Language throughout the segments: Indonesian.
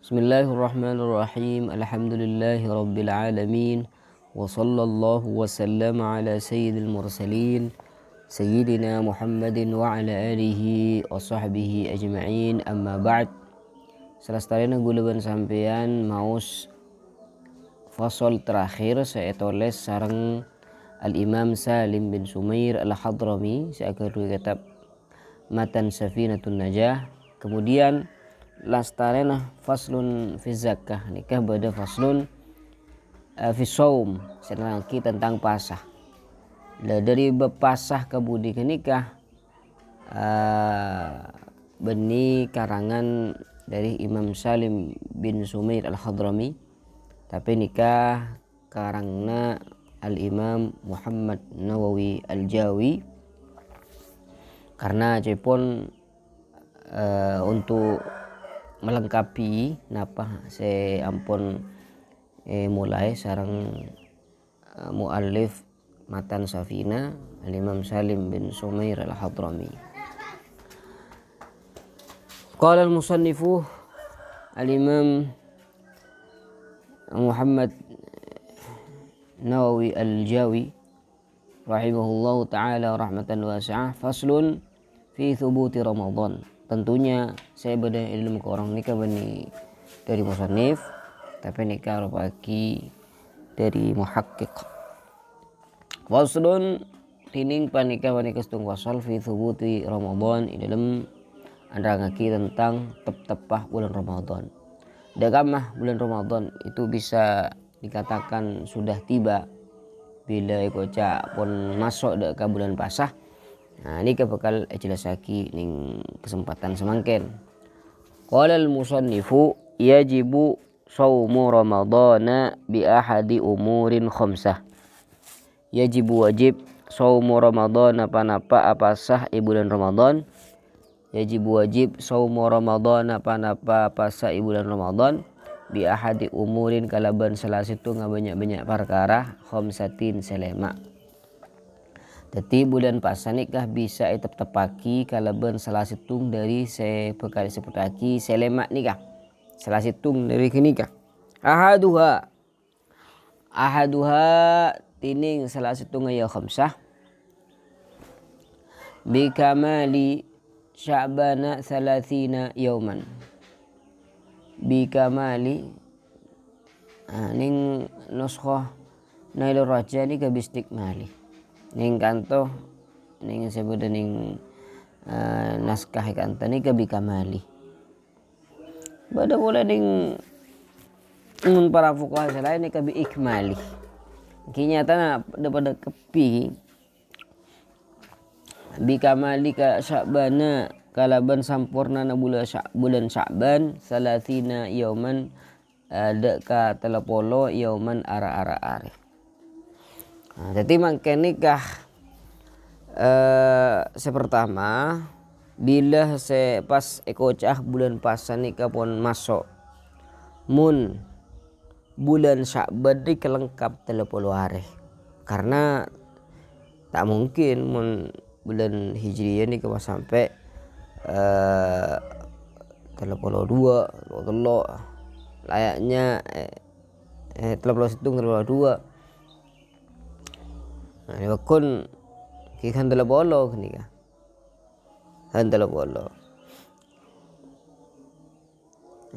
Bismillahirrahmanirrahim. Alhamdulillahi rabbil alamin. Wa sallallahu wa sallam ala sayyidil mursalin Sayyidina Muhammadin wa ala alihi wa sahbihi ajma'in. Amma ba'd. Selestarina gulaban sampeyan maus fasal terakhir saya tulis sareng Al-Imam Salim bin Sumair Al-Hadrami saya kedua kitab Matan Safinatun Najah. Kemudian lastarena faslun fi zakah nikah bada faslun fi saum lagi tentang pasah. Dari bepasah ke budi ke nikah beni karangan dari Imam Salim bin Sumair Al-Hadrami, tapi nikah karangna Al-Imam Muhammad Nawawi Al-Jawi karena cepon untuk melengkapi napa saya ampun mulai sarang muallif Matan Safina Al-Imam Salim bin Sumair Al-Hadrami. Qala al-musannifu Al-Imam Muhammad Nawawi Al-Jawi rahimahullahu ta'ala rahmatan wasi'ah, faslun fi thubuti Ramadan. Tentunya saya beda ilmu ke orang nikah bani dari musannif, tapi nikah bagi dari muhaqqiq. Waslun tining panikah bani kestung wasal fi thubuti Ramadan di dalam anrangaki tentang tepah bulan Ramadan. Dagamah bulan Ramadan itu bisa dikatakan sudah tiba bila ikocak pun masuk ke bulan pasah. Nah, ini bakal jelasaki ning kesempatan semangken. Qala al-musannifu yajibu shaumu ramadhana bi ahadi umurin khamsah. Yajibu wajib shaumu ramadhana panapa apasah bulan Ramadan. Yajibu wajib shaumu ramadhana panapa apasah bulan Ramadan bi ahadi umurin kalaban salah situ ngabanyak-banyak perkara khamsatin selema. Jadi bulan puasa nikah bisa tepaki kalaban salah situng dari perkara seperti selemak nikah. Salah situng dari nikah. Ahaduha tining salah situng ya khamsah. Bikamali Sya'bana 30 yauman. Bikamali ning nuskhoh Nailur Raja ni kabistik mali. Ning kanto ning sebeda ning naskah kanto ni kabikamali. Bada boleh ning para fuqaha selain ni kabi ikmali. Kinyatana daripada kepi bikamali ka Sya'bana kalaban sampurna na bulan Sya'ban 30 yauman deka 30 yauman ara-ara are. Nah, jadi mangke nikah sepertama bila pas ekocah bulan puasa nikah pun masuk mun bulan Sya'ban di kelengkap 30 hari karena tak mungkin mun bulan Hijriyah nikah sampai 32 layaknya 31 32. Nah, kun kikan dalam bolo ni ka. Han dalam bolo.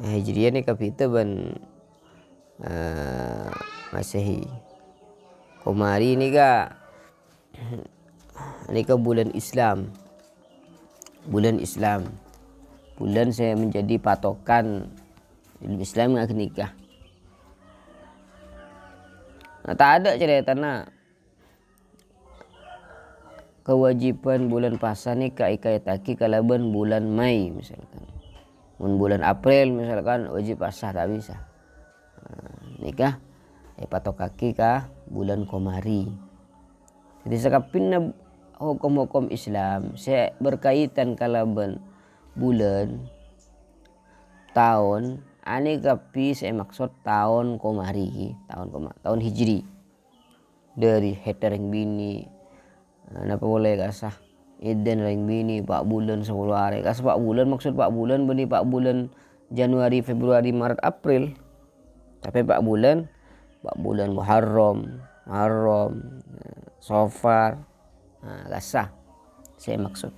Hijriah ni kapita ban Masehi. Komari ni ka bulan Islam. Bulan Islam. Bulan saya menjadi patokan Islam ngak nikah. Nah, tak ada cerita nak kewajiban bulan puasa ni kaikai-taki kalaban bulan Mei misalkan. Mun bulan April misalkan wajib puasa tak bisa. Nikah patok kaki ka bulan Komari. Jadi sakapin hukum-hukum Islam saya berkaitan kalaban bulan tahun ani kapi saya maksud tahun Komari, tahun Hijri. Dari hetering bini napa boleh kasah Iden ring bini 4 bulan 10 hari. Kas 4 bulan maksud 4 bulan beni 4 bulan Januari, Februari, Maret, April. Tapi 4 bulan Muharram, Safar, gasah saya maksud.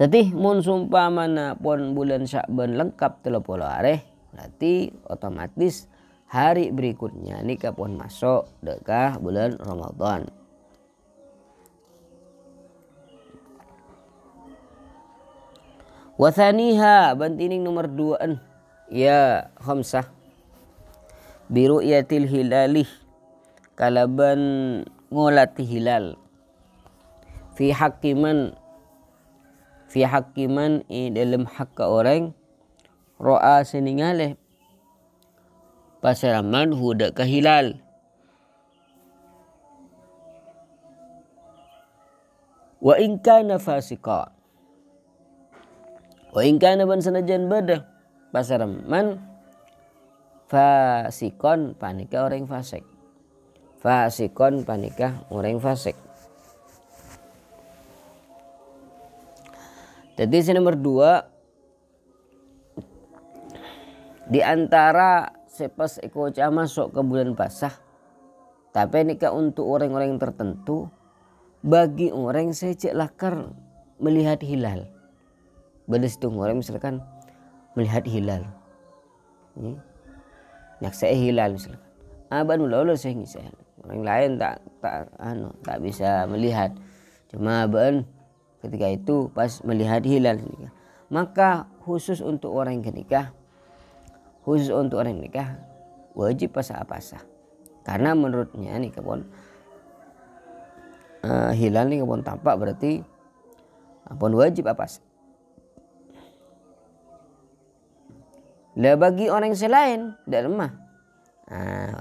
Jadi mun sumpamana pon bulan Sya'ban lengkap 30 hari, berarti otomatis hari berikutnya nikah pun masuk dekah bulan Ramadan. Wathaniha bantining nomor 2 ya khamsah biru'yatil hilalih kalaban ngolati hilal fi hakiman dalam hak orang ro'a seningaleh pasaraman huda ka hilal wa in kana fasika wa in kana ban sanajan bada pasaraman fasikon panika orang fasik, fasikon panika orang fasik. Jadi nomor 2 di antara sepas ekoca masuk ke bulan pasah, tapi nikah untuk orang-orang tertentu, bagi orang saya cek lakar melihat hilal. Bedes itu orang misalkan melihat hilal, nyaksai hilal misalkan, aban mula saya ngisah, orang lain tak bisa melihat, cuma aban ketika itu pas melihat hilal nikah. Maka khusus untuk orang nikah wajib pasah-pasah. Karena menurutnya nikah pun hilal nikah pun tampak berarti pun wajib pasah. Lah bagi orang selain tidak lemah.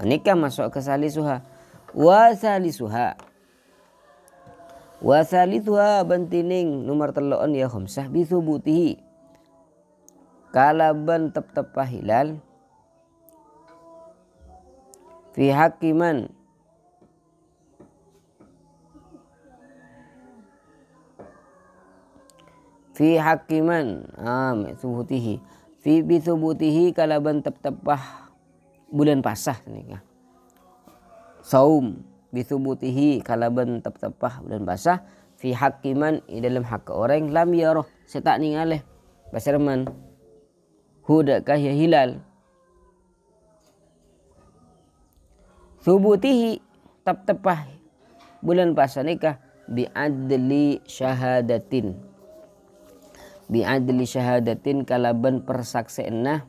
Nikah masuk ke salisuha wa thalithuha bantining nomor 3 ya khamsah bi thubutihi kalaban tep-tepah hilal fi hakiman thubutihi fi bi thubutihi kalaban tep-tepah bulan pasah nikah saum bisubutihi kalaban tep-tepah bulan basah fi hakiman dalam hak orang lam yaroh setak ningaleh basarman hudakah ya hilal subutihi tep-tepah bulan basah nikah bi'adli syahadatin kalaban persaksian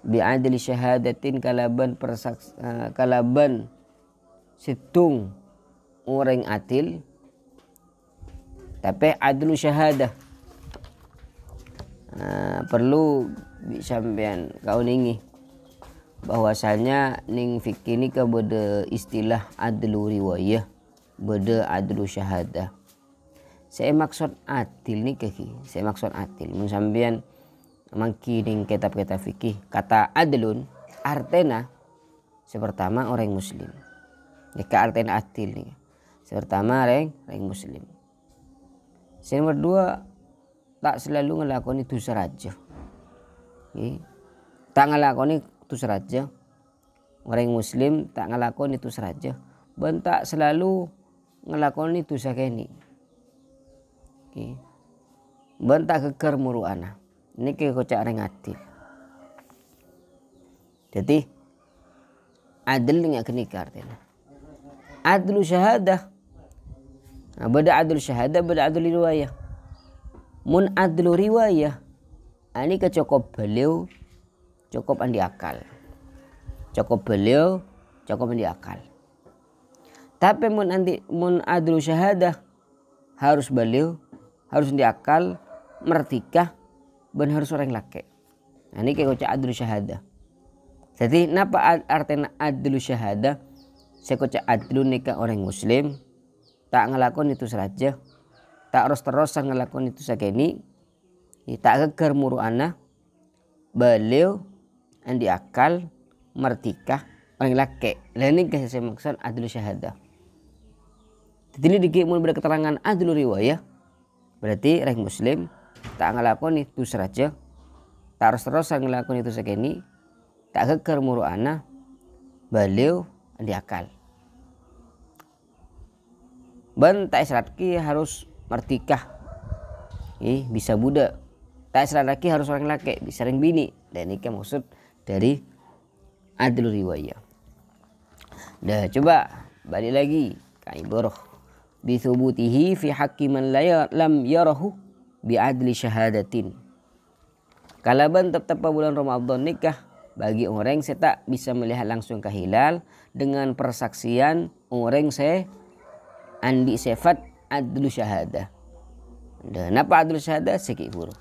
bi'adli syahadatin kalaban situng orang adil, tapi adlu syahadah perlu sampean kau ningi bahwasanya ning fikih ni ka beda istilah adlu riwayah beda adlu syahadah. Saya maksud adil ni saya maksud adil mun sampean mangki ning kitab-kitab fikih kata adlun artena sepertama orang muslim. Jika artena adil nih sepertama orang muslim. Nomor 2 tak selalu ngelakoni dosa raja. Tak ngelakoni dosa raja. Orang muslim tak ngelakoni dosa raja. Ben tak selalu ngelakoni dosa keni. Ben tak keker muruana. Ini kocak orang adil. Jadi adil dengan kenikah artinya. Adlu syahadah. Beda adlu syahadah, beda adlu riwayah. Mun adlu riwayah, ini cukup beliau, cukup andi akal. Cukup beliau, cukup andi akal. Tapi mun adlu syahadah harus beliau, harus andi akal, mertikah, ben harus orang laki. Nah, ini kayak kocak adlu syahadah. Jadi napa artinya adlu syahadah? Saya kocak adlu nikah orang muslim tak ngelakon itu saja, tak terus-terusan ngelakon itu sakeni, tak geger muruana, beliau andi akal, mertikah orang laki. Lah ini saya maksud adlu syahadah. Jadi ini dikit mun keterangan adlu riwayah berarti orang muslim tak ngelakon itu seraja, tak terus-terusan ngelakon itu sekeni, tak keker muru ana beliau di akal. Ben tak isyarat ki harus mertikah, bisa budak. Tak isyarat laki harus orang laki, bisa orang bini. Dan ini kan maksud dari adil riwayah. Dah coba balik lagi ke ibarah bisubutihi fi haqqi man lam yarahu bi adli syahadatin. Kalaban tetap bulan Ramadan nikah bagi orang yang tak bisa melihat langsung ke hilal dengan persaksian orang saya andi sifat adlu syahadah. Dan apa adlu syahadah sikit huruf.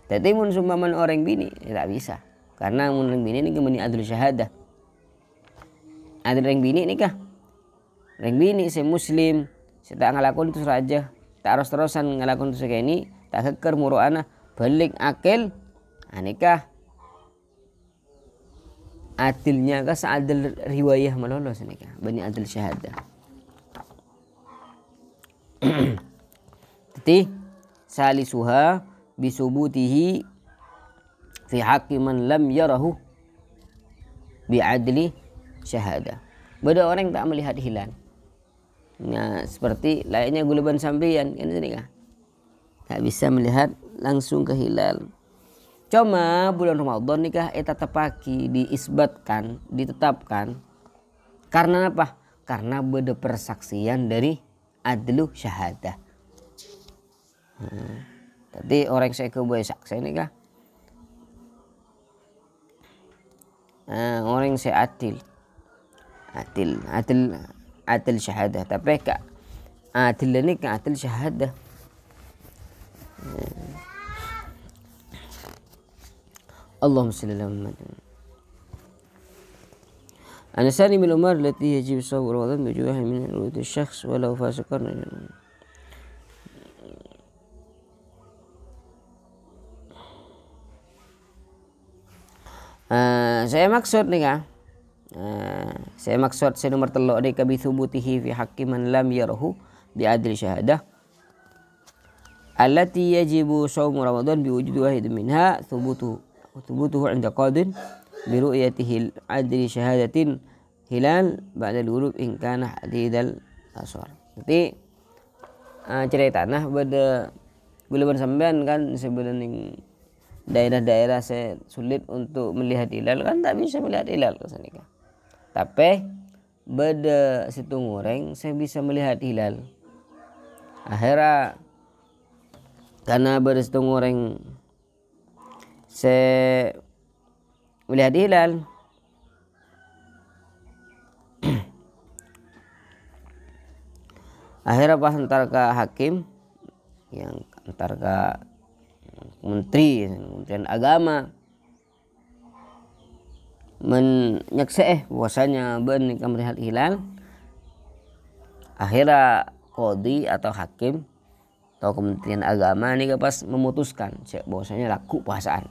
Tapi mun sumpaman orang bini tak bisa karena mun orang bini ini kemani adlu syahadah. Adil orang bini nikah. Orang bini saya muslim, saya tak ngelakon itu saja, tak harus terusan ngelakon itu kayak ini, tak keker muru ana balik akil, nikah. Adilnya kah seadil riwayah malolos nikah, bani adil syahadah. Jadi salisuha bisubutihi fi haqqi man lam yarahu bi adli syahadah. Beda orang tak melihat hilal. Nah, seperti layaknya gulaban sampeyan kan nikah. Tak bisa melihat langsung ke hilal. Cuma bulan Ramadan nikah tetap pagi diisbatkan, ditetapkan. Karena apa? Karena beda persaksian dari adlu syahadah. Tadi orang saya kebuai saksi nikah. Orang saya adil syahadah, tapi kak adil ini kak adil syahadah. Allahumma salli ala Muhammad. Anasani min umar lati yajib sawr wa dhan bijuah min ru'yat asy-syakhs walau fasiqan. Saya maksud nih kak. Saya maksud saya nomor telok di kabithubutihi fi haqqi man lam yarahu bi adli syahadah allati yajibu shaum ramadan bi wujud wahid minha thubutuhu 'inda qadin bi ru'yatihi adli syahadatin hilal ba'da al-ghurub in kana hadidal aswar. Jadi cerita pada bulan sampean kan sebenarnya daerah-daerah saya sulit untuk melihat hilal kan tak bisa melihat hilal ke sana kan. Tapi beda situ ngoreng saya bisa melihat hilal. Akhirnya karena beda situ ngoreng saya melihat hilal. Akhirnya pas antar ke hakim yang antar ke Kementerian Agama menyaksikan bahwasanya ben melihat hilal. Akhirnya qadi atau hakim atau Kementerian Agama ini pas memutuskan bahwasanya laku puasaan.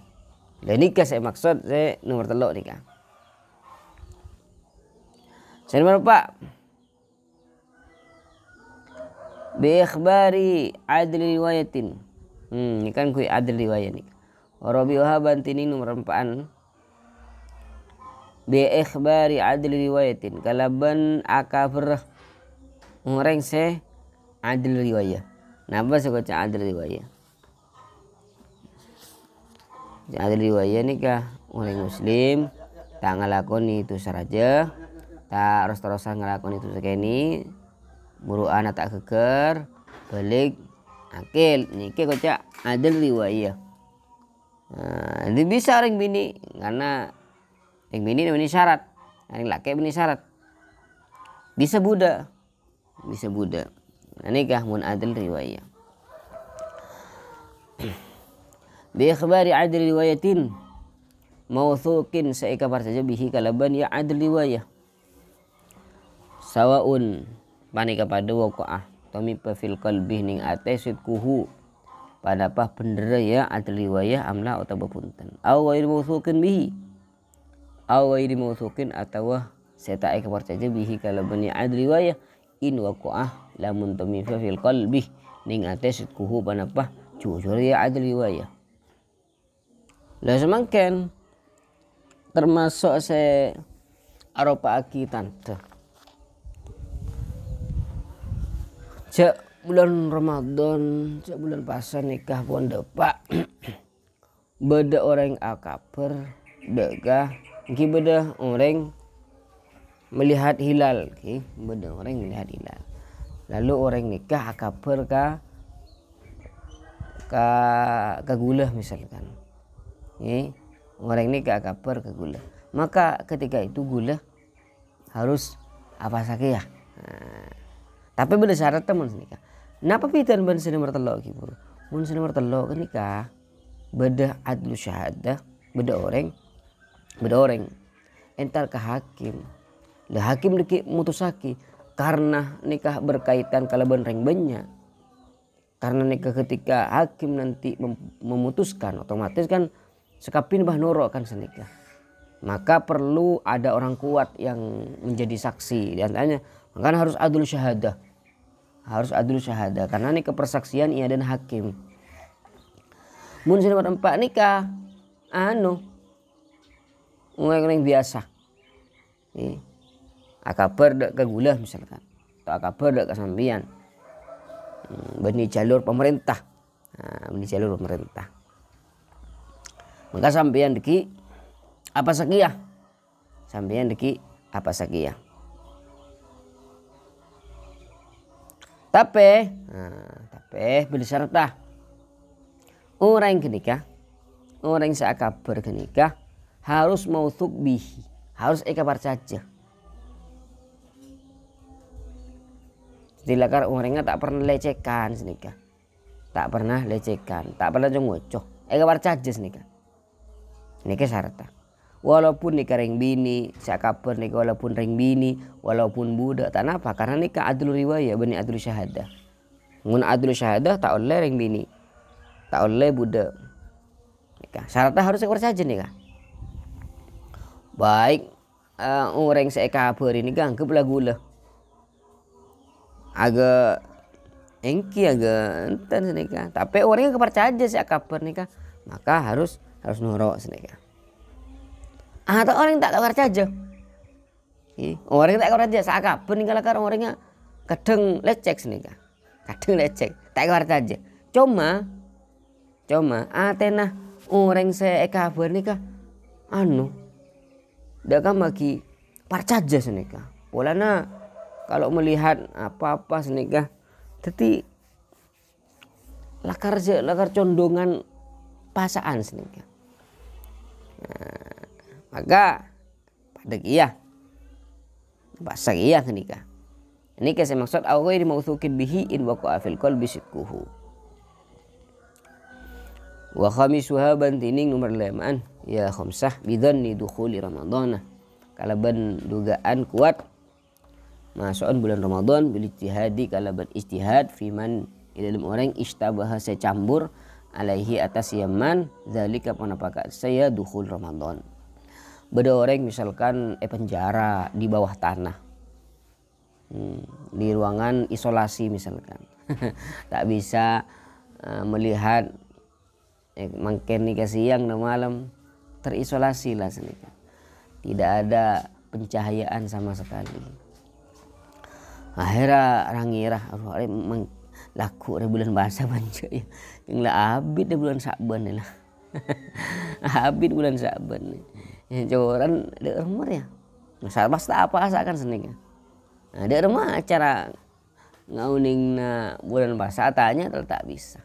Dan nikah saya maksud saya nomor telok nikah. Saya nomor Pak bi ikhbari adli riwayatin. Ini kan kui adil riwayat nih. Rabi Wahaban tini nomor 4. Bi ikhbari adil riwayatin kalaban akafir orang se adil riwayat. Napa sekoca adil riwayat? Adil riwayat nih kah orang muslim tak ngelakoni itu saraja, tak terus-terusan ngelakoni itu sekeni, buru anak tak keker, balik akil niki kocak adil riwayah. Ini bisa orang bini karena yang bini ini syarat, yang laki ini syarat. Bisa budak. Nikah mun adil riwayah. Bi ikhbari adil riwayatin mawthuqin saikabar saja bihi kalaban ya adil riwayah. Sawaun panika pada waqa'ah Tomi pafil qalbih ning ate sidkuhu pada pah pendera ya adil riwayah amla atau punten aw ghairi mawthuqin bihi aw ghairi mawthuqin atawa seta ai kabar saja bihi kalau bani adil riwayah in waqa'ah lamun tomi pafil qalbih ning ate sidkuhu pada pah jujur ya adil riwayah. Lah semangken termasuk se aropa akitan tuh. Cek bulan Ramadan, cek bulan puasa nikah pun depak. Beda orang akaper, degah, ki beda orang melihat hilal, ki beda orang melihat hilal. Lalu orang nikah akaper ka gula misalkan. Orang nikah akaper ka gula. Maka ketika itu gula harus apa saja ya. Tapi beda syarat teman nikah. Napa pitan ban sini mertelok ki bro? Mun sini mertelok nikah beda adlu syahadah, beda orang. Entar ke hakim. Lah hakim deki mutusaki karena nikah berkaitan kalaban reng banyak. Karena nikah ketika hakim nanti memutuskan otomatis kan sekapin bah norok kan senikah. Maka perlu ada orang kuat yang menjadi saksi. Di antaranya makanya harus adul syahadah. Harus adul syahadah karena ini kepersaksian ia dan hakim. Mun sini tempat nikah orang biasa. Akaper dak ke gula misalkan. Atau akaper dak ke sambian. Beni jalur pemerintah. Beni jalur pemerintah. Maka sambian deki apa sakiyah? Sambian deki apa sakiyah? Tapi beli syarat dah. Orang yang kenikah, orang yang seakabar kenikah harus mauthuk bihi, harus ekabar saja. Dilakar orangnya tak pernah lecehkan senikah, tak pernah lecehkan, tak pernah jongocoh, ekabar saja senikah. Nikah syarat dah. Walaupun nikah ring bini, seakabar nikah walaupun ring bini, walaupun budak, tak napa karena nikah adlu riwayah, bani adlu syahadah. Mun adlu syahadah tak oleh ring bini, tak oleh budak. Nikah syaratnya harus ekor saja nikah. Baik orang seakabar ini kan anggaplah gula. Agak engki agak enten nikah. Tapi orangnya kepercaya aja seakabar nikah, maka harus norok senikah. Atau orang tak kabar saja. Orang tak kabar saja. Seakabar nikah lakar orangnya kadang lecek senikah. Kadang lecek. Tak kabar saja. Cuma atena orang seakabar nikah dak maki parcaja senikah. Polana kalau melihat apa-apa senikah jadi lakar condongan pasaan senikah. Maka pada iya bahasa iya kenikah. Ini saya maksud awal ini mauthukin bihi in waqa'a fil qalbi sidquhu. Wa khamisuha bantining nomor 5 ya khamsah bidhanni dukhuli ramadhana. Kalaban dugaan kuat masukan bulan Ramadan bil ijtihadi kalaban ijtihad fiman dalam orang istabaha secambur alaihi atas yaman zalika panapakat saya dukhul Ramadan. Beda orang misalkan penjara di bawah tanah, di ruangan isolasi misalkan, tak bisa melihat mungkin nikah siang dan malam, terisolasi lah senikah. Tidak ada pencahayaan sama sekali. Akhirnya orang ngira laku di bulan bahasa banyak ya, yang lah abid di bulan Sa'ban lah, abid bulan Sa'ban. Joran ada rumah ya, masalah pasti apa asakan senikah. Ada rumah acara ngauning na bulan puasa tanya tak bisa.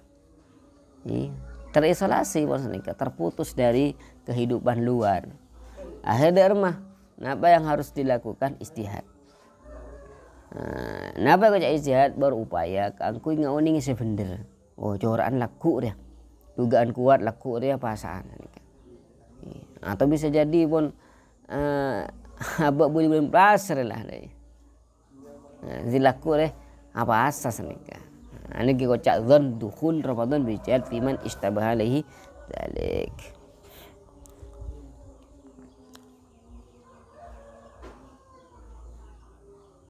Terisolasi pas nikah, terputus dari kehidupan luar. Akhirnya rumah, apa yang harus dilakukan? Istihad. Napa kau cak istihad berupaya angkui ngauning sebener. Oh coran laku dia, dugaan kuat laku dia pasaan. Atau bisa jadi pun abak bulan pasar lah deh. Zilaku deh apa asas nikah. Ini kau cak zon dukhul Ramadan bijad fiman istabaha alaihi dalik.